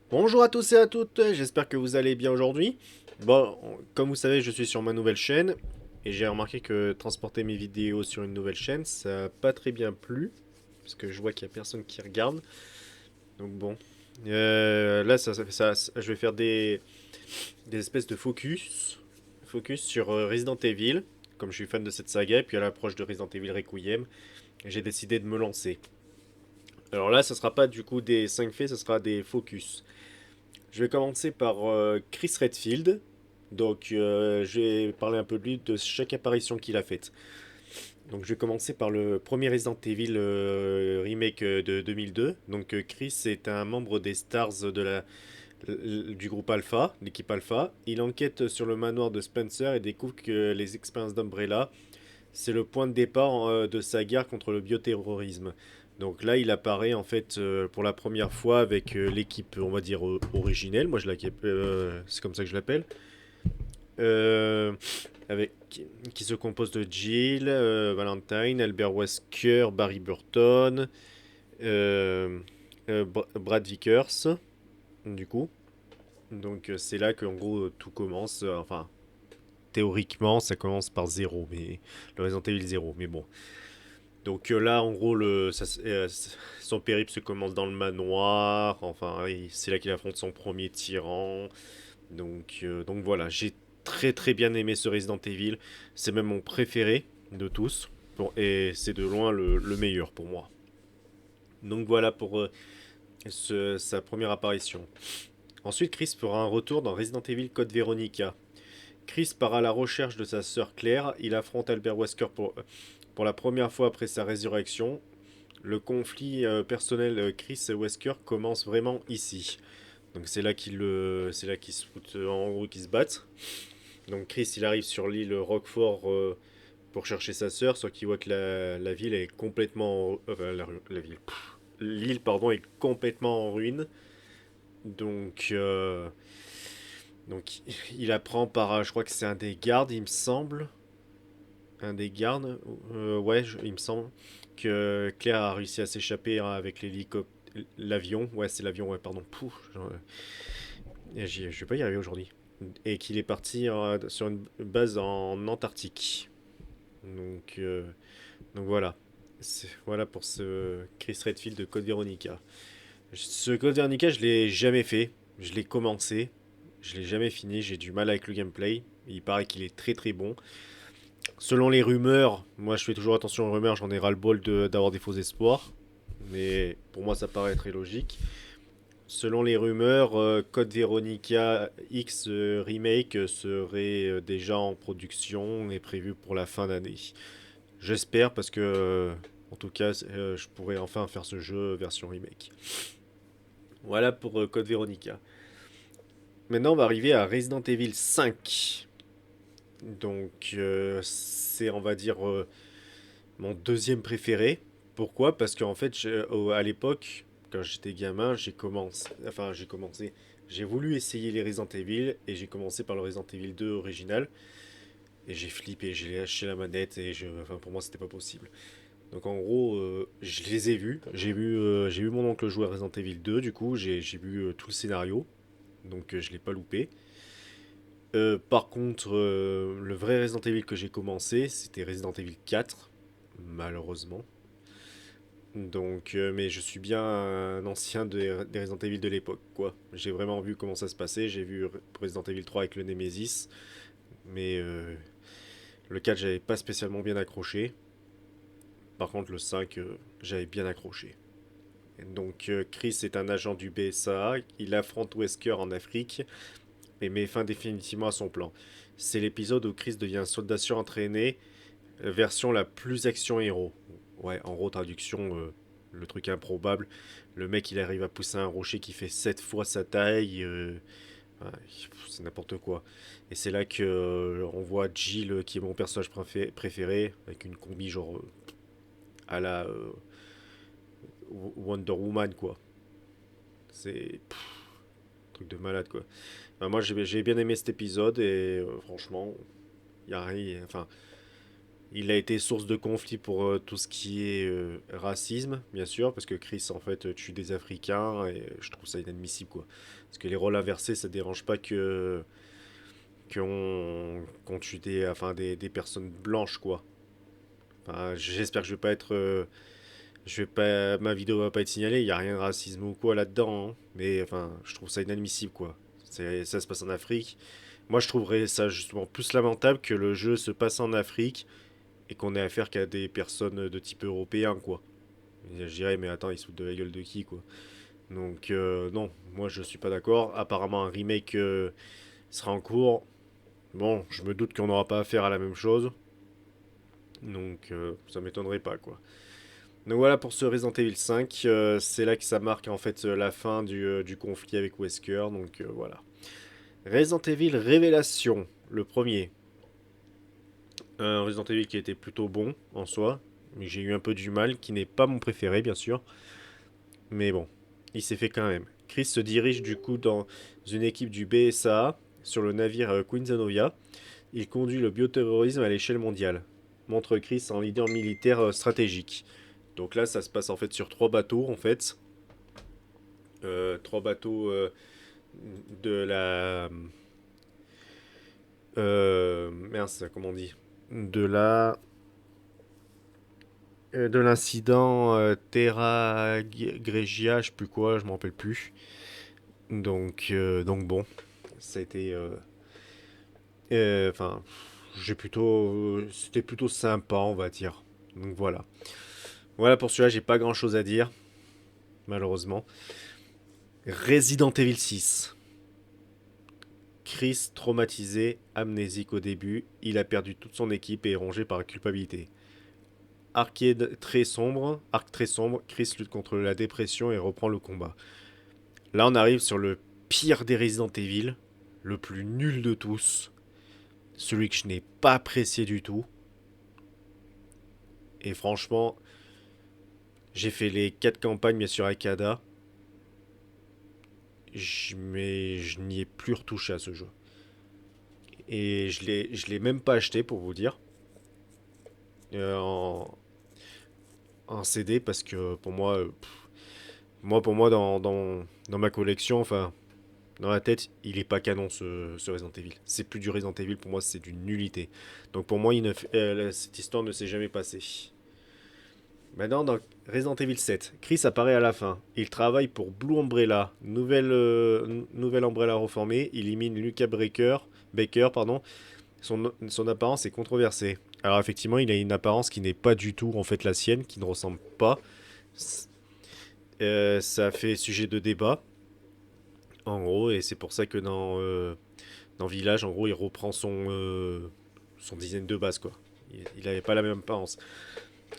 Bonjour à tous et à toutes, j'espère que vous allez bien aujourd'hui. Bon, comme vous savez, je suis sur ma nouvelle chaîne et j'ai remarqué que transporter mes vidéos sur une nouvelle chaîne, ça n'a pas très bien plu parce que je vois qu'il y a personne qui regarde. Donc bon, là, je vais faire des espèces de focus sur Resident Evil, comme je suis fan de cette saga et puis à l'approche de Resident Evil Requiem, j'ai décidé de me lancer. Alors là, ça sera pas du coup des 5 faits, ça sera des focus. Je vais commencer par Chris Redfield. Donc, je vais parler un peu de lui, de chaque apparition qu'il a faite. Donc, je vais commencer par le premier Resident Evil remake de 2002. Donc, Chris est un membre des Stars du groupe Alpha, l'équipe Alpha. Il enquête sur le manoir de Spencer et découvre que les expériences d'Umbrella, c'est le point de départ de sa guerre contre le bioterrorisme. Donc là, il apparaît en fait pour la première fois avec l'équipe, on va dire originelle. Moi, c'est comme ça que je l'appelle. Euh, avec qui se compose de Jill, Valentine, Albert Wesker, Barry Burton, euh, Brad Vickers, du coup. Donc c'est là qu'en gros tout commence. Enfin, théoriquement, ça commence par zéro, mais le Resident Evil 0. Mais bon, donc là, en gros, son périple se commence dans le manoir. Enfin, c'est là qu'il affronte son premier tyran. Donc voilà, j'ai très très bien aimé ce Resident Evil. C'est même mon préféré de tous. Bon, et c'est de loin le meilleur pour moi. Donc voilà pour sa première apparition. Ensuite, Chris fera un retour dans Resident Evil Code Veronica. Chris part à la recherche de sa sœur Claire. Il affronte Albert Wesker pour la première fois après sa résurrection. Le conflit personnel Chris et Wesker commence vraiment ici. Donc c'est là qu'ils se foutent en gros qu'ils se battent. Donc Chris il arrive sur l'île Rockford pour chercher sa sœur, sauf qu'il voit que la ville est complètement la ville l'île pardon est complètement en ruine. Donc donc il apprend par je crois que c'est un des gardes il me semble un des gardes ouais il me semble que Claire a réussi à s'échapper avec l'hélicoptère l'avion, ouais c'est l'avion, ouais pardon, je vais pas y arriver aujourd'hui. Et qu'il est parti sur une base en Antarctique. Donc, euh, donc voilà. Voilà pour ce Chris Redfield de Code Veronica. Ce Code Veronica, je l'ai jamais fait. Je l'ai commencé. Je l'ai jamais fini. J'ai du mal avec le gameplay. Il paraît qu'il est très très bon. Selon les rumeurs, moi je fais toujours attention aux rumeurs, j'en ai ras-le-bol d'avoir des faux espoirs. Mais pour moi ça paraît très logique. Selon les rumeurs, Code Veronica X Remake serait déjà en production et prévu pour la fin d'année. J'espère parce que, en tout cas, je pourrais enfin faire ce jeu version remake. Voilà pour Code Veronica. Maintenant, on va arriver à Resident Evil 5. Donc, c'est, on va dire, mon deuxième préféré. Pourquoi? Parce qu'en fait, à l'époque, quand j'étais gamin, j'ai voulu essayer les Resident Evil et j'ai commencé par le Resident Evil 2 original et j'ai flippé, j'ai lâché la manette enfin, pour moi, c'était pas possible. Donc en gros, je les ai vus. J'ai vu mon oncle jouer à Resident Evil 2, du coup, j'ai vu tout le scénario, donc je l'ai pas loupé. Par contre, le vrai Resident Evil que j'ai commencé, c'était Resident Evil 4, malheureusement. Donc, mais je suis bien un ancien des Resident Evil de l'époque, quoi. J'ai vraiment vu comment ça se passait. J'ai vu Resident Evil 3 avec le Nemesis, mais le 4, j'avais pas spécialement bien accroché. Par contre, le 5, j'avais bien accroché. Donc, Chris est un agent du BSA. Il affronte Wesker en Afrique et met fin définitivement à son plan. C'est l'épisode où Chris devient un soldat surentraîné, version la plus action-héros. Ouais, en gros, traduction, le truc improbable. Le mec, il arrive à pousser un rocher qui fait 7 fois sa taille. Ouais, c'est n'importe quoi. Et c'est là que on voit Jill, qui est mon personnage préféré, avec une combi genre à la Wonder Woman, quoi. C'est un truc de malade, quoi. Moi, j'ai bien aimé cet épisode et franchement, il y a rien. Enfin, Il a été source de conflit pour tout ce qui est racisme, bien sûr, parce que Chris, en fait, tue des Africains, et je trouve ça inadmissible, quoi. Parce que les rôles inversés, ça dérange pas que qu'on tue des personnes blanches, quoi. Enfin, j'espère que je vais pas être... je vais pas, ma vidéo va pas être signalée, il y a rien de racisme ou quoi là-dedans, hein. Mais enfin, je trouve ça inadmissible, quoi. Ça se passe en Afrique. Moi, je trouverais ça justement plus lamentable que le jeu se passe en Afrique et qu'on ait affaire qu'à des personnes de type européen, quoi. Je dirais, mais attends, ils se foutent de la gueule de qui, quoi. Donc, non, moi je suis pas d'accord. Apparemment, un remake sera en cours. Bon, je me doute qu'on n'aura pas affaire à la même chose. Donc, ça m'étonnerait pas, quoi. Donc voilà pour ce Resident Evil 5. C'est là que ça marque en fait la fin du conflit avec Wesker. Donc voilà. Resident Evil Révélation, le premier. Un Resident Evil qui était plutôt bon en soi, mais j'ai eu un peu du mal, qui n'est pas mon préféré bien sûr, mais bon, il s'est fait quand même. Chris se dirige du coup dans une équipe du BSAA sur le navire Queen Zenobia. Il conduit le bioterrorisme à l'échelle mondiale. Montre Chris en leader militaire stratégique. Donc là, ça se passe en fait sur trois bateaux en fait. Trois bateaux de la... mince, comment on dit de la de l'incident Terra Gregia, je sais plus quoi, je m'en rappelle plus. Donc bon, ça a été, enfin, j'ai plutôt, c'était plutôt sympa, on va dire. Donc voilà. Voilà pour celui-là, j'ai pas grand-chose à dire, malheureusement. Resident Evil 6. Chris, traumatisé, amnésique au début, il a perdu toute son équipe et est rongé par la culpabilité. Arc très sombre, Chris lutte contre la dépression et reprend le combat. Là, on arrive sur le pire des Resident Evil, le plus nul de tous, celui que je n'ai pas apprécié du tout. Et franchement, j'ai fait les 4 campagnes bien sûr avec Ada, mais je n'y ai plus retouché à ce jeu. Et je l'ai même pas acheté pour vous dire euh, en, en CD parce que pour moi, pour moi dans ma collection, enfin dans la tête, il est pas canon ce Resident Evil. C'est plus du Resident Evil, pour moi c'est d'une nullité. Donc pour moi, cette histoire ne s'est jamais passée. Maintenant, dans Resident Evil 7, Chris apparaît à la fin. Il travaille pour Blue Umbrella, nouvelle Umbrella reformée. Il élimine Baker, pardon. Son apparence est controversée. Alors effectivement, il a une apparence qui n'est pas du tout en fait la sienne, qui ne ressemble pas. Ça fait sujet de débat, en gros, et c'est pour ça que dans Village, en gros, il reprend son design de base, quoi. Il n'avait pas la même apparence.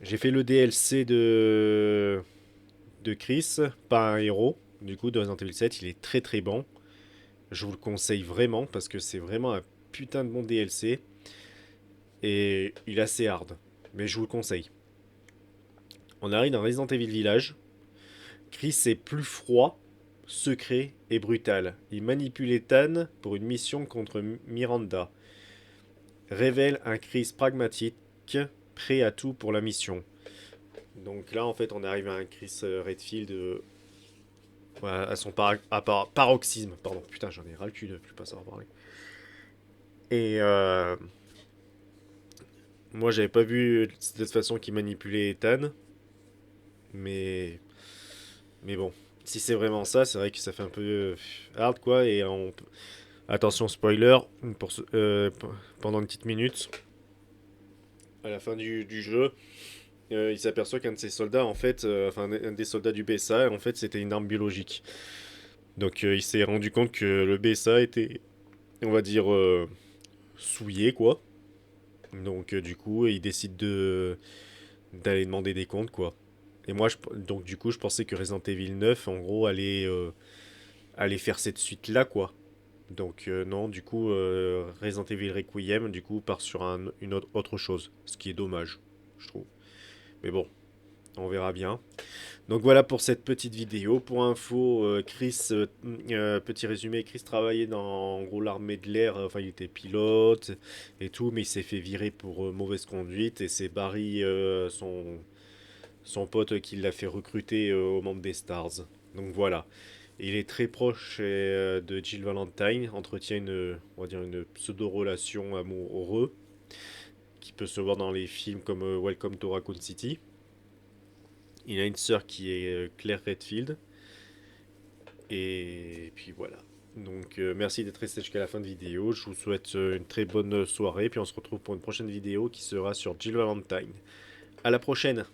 J'ai fait le DLC de Chris, pas un héros, du coup, de Resident Evil 7. Il est très très bon. Je vous le conseille vraiment, parce que c'est vraiment un putain de bon DLC. Et il est assez hard, mais je vous le conseille. On arrive dans Resident Evil Village. Chris est plus froid, secret et brutal. Il manipule Ethan pour une mission contre Miranda. Révèle un Chris pragmatique, prêt à tout pour la mission. Donc là, en fait, on arrive à un Chris Redfield à son paroxysme. Pardon, putain, j'en ai ras le cul de plus pas savoir parler. Et moi, j'avais pas vu de cette façon qu'il manipulait Ethan. Mais, mais bon, si c'est vraiment ça, c'est vrai que ça fait un peu hard, quoi. Attention, spoiler, pendant une petite minute, à la fin du jeu, il s'aperçoit qu'un de ses soldats, en fait, enfin un des soldats du BSA, en fait, c'était une arme biologique. Donc il s'est rendu compte que le BSA était, on va dire, souillé, quoi. Donc du coup, il décide d'aller demander des comptes, quoi. Et moi, donc du coup, je pensais que Resident Evil 9, en gros, allait faire cette suite-là, quoi. Donc non, du coup, Resident Evil Requiem, du coup, part sur une autre chose. Ce qui est dommage, je trouve. Mais bon, On verra bien. Donc voilà pour cette petite vidéo. Pour info, petit résumé, Chris travaillait dans en gros l'armée de l'air, enfin il était pilote et tout, mais il s'est fait virer pour mauvaise conduite et c'est Barry, son pote, qui l'a fait recruter aux membres des Stars. Donc voilà. Il est très proche de Jill Valentine, entretient on va dire une pseudo-relation amoureux qui peut se voir dans les films comme Welcome to Raccoon City. Il a une sœur qui est Claire Redfield. Et puis voilà. Donc merci d'être resté jusqu'à la fin de vidéo. Je vous souhaite une très bonne soirée. Puis on se retrouve pour une prochaine vidéo qui sera sur Jill Valentine. À la prochaine!